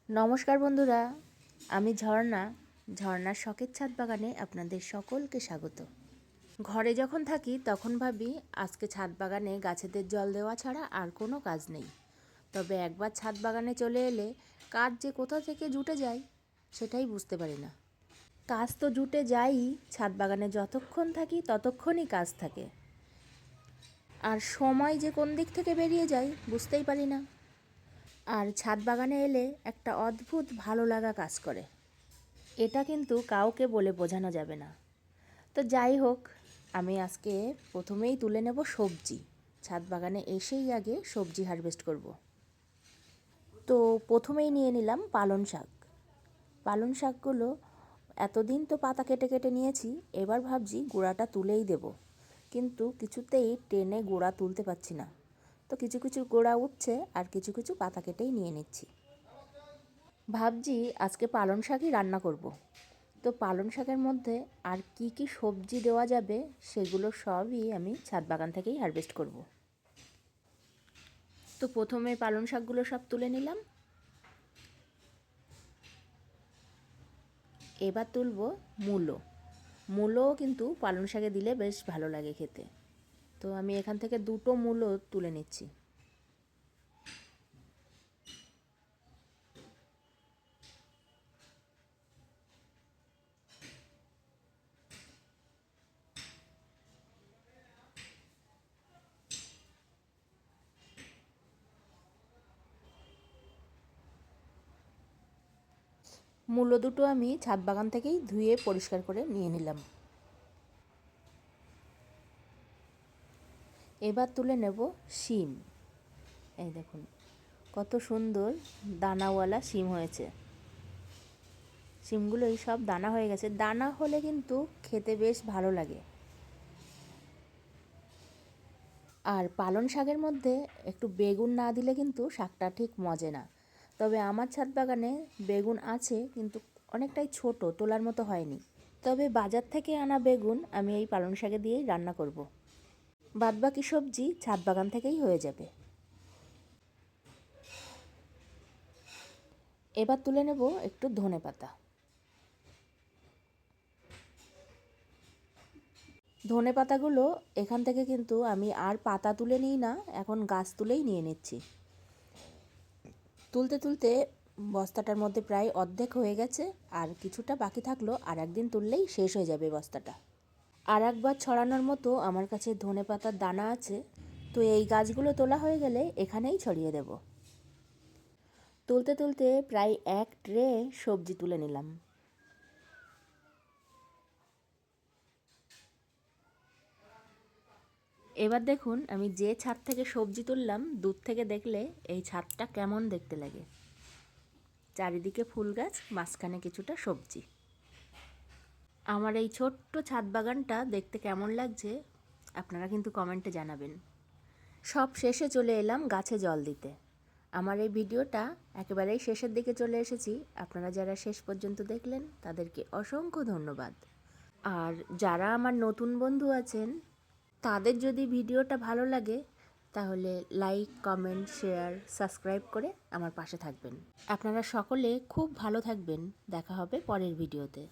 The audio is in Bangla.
নমস্কার বন্ধুরা, আমি ঝর্ণার শখের ছাদ বাগানে আপনাদের সকলকে স্বাগত। ঘরে যখন থাকি তখন ভাবি আজকে ছাদ বাগানে গাছেদের জল দেওয়া ছাড়া আর কোনো কাজ নেই। তবে একবার ছাদ বাগানে চলে এলে কাজ যে কোথা থেকে জুটে যায় সেটাই বুঝতে পারি না। কাজ তো জুটে যায়ই, ছাদ বাগানে যতক্ষণ থাকি ততক্ষণই কাজ থাকে, আর সময় যে কোন দিক থেকে বেরিয়ে যায় বুঝতেই পারি না। আর ছাদ বাগানে এলে একটা অদ্ভুত ভালো লাগা কাজ করে, এটা কিন্তু কাউকে বলে বোঝানো যাবে না। তো যাই হোক, আমি আজকে প্রথমেই তুলে নেব সবজি। ছাদ বাগানে এসেই আগে সবজি হারভেস্ট করব। তো প্রথমেই নিয়ে নিলাম পালং শাক। পালং শাকগুলো এতদিন তো পাতা কেটে কেটে নিয়েছি, এবার ভাবছি গোড়াটা তুলেই দেব, কিন্তু কিছুতেই টেনে গোড়া তুলতে পারছি না। তো কিছু কিছু গোড়া উঠছে আর কিছু কিছু পাতা কেটেই নিয়ে নিচ্ছি। ভাবছি আজকে পালং শাকই রান্না করব। তো পালং শাকের মধ্যে আর কি কি সবজি দেওয়া যাবে সেগুলো সবই আমি ছাদ বাগান থেকেই হারভেস্ট করব। তো প্রথমে পালং শাকগুলো সব তুলে নিলাম। এবার তুলব মূলো। মূলোও কিন্তু পালং শাকে দিলে বেশ ভালো লাগে খেতে। তো আমি এখান থেকে দুটো মূলো তুলে নিচ্ছি। মূলো দুটো আমি ছাদ বাগান থেকেই ধুয়ে পরিষ্কার করে নিয়ে নিলাম। এবার তুলে নেব শিম। এই দেখুন কত সুন্দর দানাওয়ালা শিম হয়েছে। শিমগুলো এই সব দানা হয়ে গেছে, দানা হলে কিন্তু খেতে বেশ ভালো লাগে। আর পালং শাকের মধ্যে একটু বেগুন না দিলে কিন্তু শাকটা ঠিক মজে না। তবে আমার ছাদ বাগানে বেগুন আছে, কিন্তু অনেকটাই ছোট, তোলার মতো হয়নি। তবে বাজার থেকে আনা বেগুন আমি এই পালং শাকে দিয়েই রান্না করব। বাদবাকি সবজি ছাদ বাগান থেকেই হয়ে যাবে। এবার তুলে নেব একটু ধনেপাতা। ধনেপাতাগুলো এখান থেকে কিন্তু আমি আর পাতা তুলে নিই না, এখন গাছ তুলেই নিয়ে নিচ্ছি। তুলতে তুলতে বস্তাটার মধ্যে প্রায় অর্ধেক হয়ে গেছে, আর কিছুটা বাকি থাকলো, আর একদিন তুললেই শেষ হয়ে যাবে বস্তাটা। আর একবার ছড়ানোর মতো আমার কাছে ধনেপাতার দানা আছে, তো এই গাছগুলো তোলা হয়ে গেলে এখানেই ছড়িয়ে দেব। তুলতে তুলতে প্রায় এক ট্রে সবজি তুলে নিলাম। এবার দেখুন আমি যে ছাদ থেকে সবজি তুললাম, দূর থেকে দেখলে এই ছাদটা কেমন দেখতে লাগে। চারিদিকে ফুল গাছ, মাঝখানে কিছুটা সবজি। আমার এই ছোট্ট ছাদ বাগানটা দেখতে কেমন লাগছে আপনারা কিন্তু কমেন্টে জানাবেন। সব শেষে চলে এলাম গাছে জল দিতে। আমার এই ভিডিওটা একেবারেই শেষের দিকে চলে এসেছি। আপনারা যারা শেষ পর্যন্ত দেখলেন তাদেরকে অসংখ্য ধন্যবাদ। আর যারা আমার নতুন বন্ধু আছেন তাদের যদি ভিডিওটা ভালো লাগে তাহলে লাইক, কমেন্ট, শেয়ার, সাবস্ক্রাইব করে আমার পাশে থাকবেন। আপনারা সকলে খুব ভালো থাকবেন। দেখা হবে পরের ভিডিওতে।